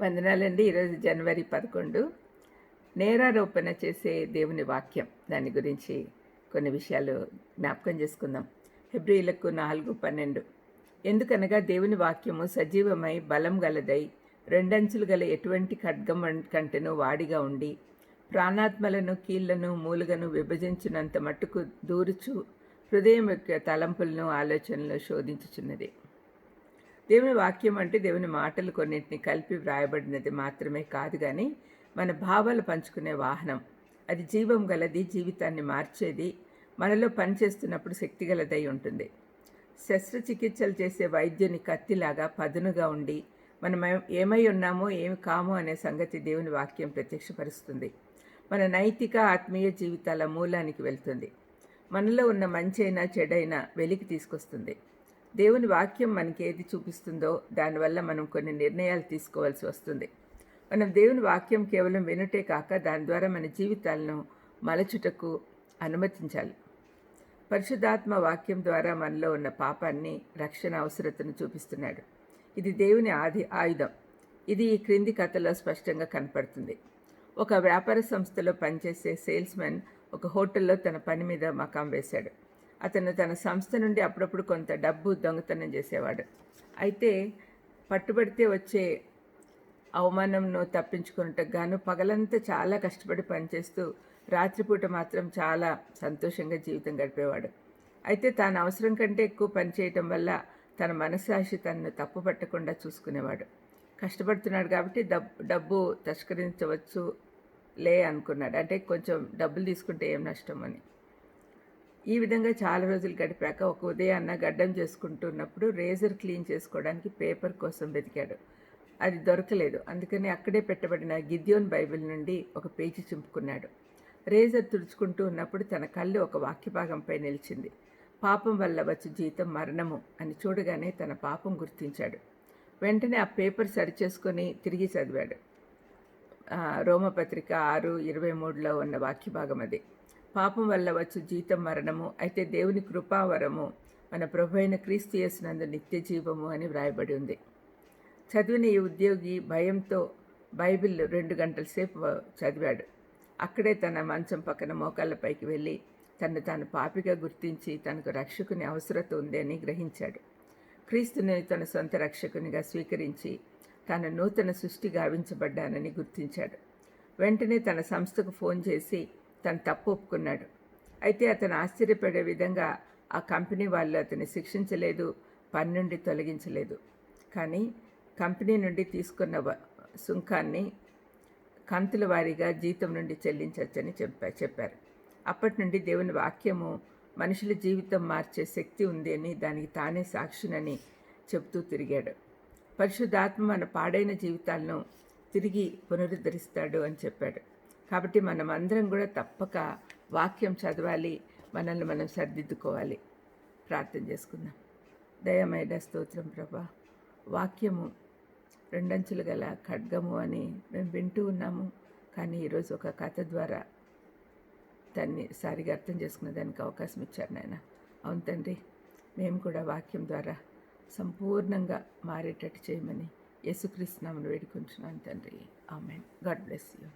వందనాలండి. ఈరోజు జనవరి 11. నేరారోపణ చేసే దేవుని వాక్యం, దాని గురించి కొన్ని విషయాలు జ్ఞాపకం చేసుకుందాం. హెబ్రీయులకు 4:12. ఎందుకనగా దేవుని వాక్యము సజీవమై బలం గలదై రెండంచులు గల ఎటువంటి ఖడ్గం కంటెను వాడిగా ఉండి ప్రాణాత్మలను కీళ్లను మూలుగను విభజించినంత మట్టుకు దూరుచు హృదయం యొక్క తలంపులను ఆలోచనలు శోధించుచున్నది. దేవుని వాక్యం అంటే దేవుని మాటలు కొన్నింటిని కలిపి వ్రాయబడినది మాత్రమే కాదు, కానీ మన భావాలు పంచుకునే వాహనం. అది జీవం గలది, జీవితాన్ని మార్చేది, మనలో పనిచేస్తున్నప్పుడు శక్తిగలదై ఉంటుంది. శస్త్రచికిత్సలు చేసే వైద్యుని కత్తిలాగా పదునుగా ఉండి మనం ఏమై ఉన్నామో ఏమి కామో అనే సంగతి దేవుని వాక్యం ప్రత్యక్షపరుస్తుంది. మన నైతిక ఆత్మీయ జీవితాల మూలానికి వెళ్తుంది. మనలో ఉన్న మంచైనా చెడైనా వెలికి తీసుకొస్తుంది. దేవుని వాక్యం మనకి ఏది చూపిస్తుందో దానివల్ల మనం కొన్ని నిర్ణయాలు తీసుకోవాల్సి వస్తుంది. మనం దేవుని వాక్యం కేవలం వినుటే కాక దాని ద్వారా మన జీవితాలను మలచుటకు అనుమతించాలి. పరిశుద్ధాత్మ వాక్యం ద్వారా మనలో ఉన్న పాపాన్ని, రక్షణ అవసరతను చూపిస్తున్నాడు. ఇది దేవుని ఆయుధం. ఇది ఈ క్రింది కథలో స్పష్టంగా కనపడుతుంది. ఒక వ్యాపార సంస్థలో పనిచేసే సేల్స్మెన్ ఒక హోటల్లో తన పని మీద మకాం వేశాడు. అతను తన సంస్థ నుండి అప్పుడప్పుడు కొంత డబ్బు దొంగతనం చేసేవాడు. అయితే పట్టుబడితే వచ్చే అవమానంను తప్పించుకున్నట్టుకు గాను పగలంతా చాలా కష్టపడి పనిచేస్తూ రాత్రిపూట మాత్రం చాలా సంతోషంగా జీవితం గడిపేవాడు. అయితే తాను అవసరం కంటే ఎక్కువ పనిచేయటం వల్ల తన మనస్సాక్షి తనను తప్పు పట్టకుండా చూసుకునేవాడు. కష్టపడుతున్నాడు కాబట్టి డబ్బు తస్కరించవచ్చు లే అనుకున్నాడు. అంటే కొంచెం డబ్బులు తీసుకుంటే ఏం నష్టం అని. ఈ విధంగా చాలా రోజులు గడిపాక ఒక ఉదయాన్న గడ్డం చేసుకుంటున్నప్పుడు రేజర్ క్లీన్ చేసుకోవడానికి పేపర్ కోసం వెతికాడు. అది దొరకలేదు. అందుకని అక్కడే పెట్టబడిన గిద్యోన్ బైబిల్ నుండి ఒక పేజీ చింపుకున్నాడు. రేజర్ తుడుచుకుంటూ ఉన్నప్పుడు తన కళ్ళు ఒక వాక్యభాగంపై నిలిచింది. పాపం వల్ల వచ్చు జీతం మరణము అని చూడగానే తన పాపం గుర్తించాడు. వెంటనే ఆ పేపర్ సరిచేసుకొని తిరిగి చదివాడు. రోమపత్రిక 6:23లో ఉన్న వాక్యభాగం అది. పాపం వల్ల వచ్చు జీతం మరణము, అయితే దేవుని కృపావరము మన ప్రభు అయిన క్రీస్తు యేసునందు నిత్య జీవము అని వ్రాయబడి ఉంది. చదివిన ఈ ఉద్యోగి భయంతో బైబిల్ 2 గంటల సేపు చదివాడు. అక్కడే తన మంచం పక్కన మోకాళ్ళపైకి వెళ్ళి తను తాను పాపిగా గుర్తించి తనకు రక్షకుని అవసరత ఉంది అని గ్రహించాడు. క్రీస్తుని తన సొంత రక్షకునిగా స్వీకరించి తాను నూతన సృష్టి గావించబడ్డానని గుర్తించాడు. వెంటనే తన సంస్థకు ఫోన్ చేసి తను తప్పు ఒప్పుకున్నాడు. అయితే అతను ఆశ్చర్యపడే విధంగా ఆ కంపెనీ వాళ్ళు అతన్ని శిక్షించలేదు, పని నుండి తొలగించలేదు. కానీ కంపెనీ నుండి తీసుకున్న సుంకాన్ని కంతుల వారీగా జీతం నుండి చెల్లించవచ్చని చెప్పారు. అప్పటి నుండి దేవుని వాక్యము మనుషుల జీవితం మార్చే శక్తి ఉంది అని, దానికి తానే సాక్షినని చెబుతూ తిరిగాడు. పరిశుద్ధాత్మ మన పాడైన జీవితాలను తిరిగి పునరుద్ధరిస్తాడు అని చెప్పాడు. కాబట్టి మనం అందరం కూడా తప్పక వాక్యం చదవాలి, మనల్ని మనం సరిదిద్దుకోవాలి. ప్రార్థన చేసుకుందాం. దయమైన స్తోత్రం ప్రభా, వాక్యము రెండంచులు గల ఖడ్గము అని మేము వింటూ ఉన్నాము. కానీ ఈరోజు ఒక కథ ద్వారా దాన్ని సరిగా అర్థం చేసుకునే దానికి అవకాశం ఇచ్చారు నాయన. అవును తండ్రి, మేము కూడా వాక్యం ద్వారా సంపూర్ణంగా మారేటట్టు చేయమని యేసుక్రీస్తు నామమున వేడుకుంటున్నాను తండ్రి. ఆమేన్. God bless you.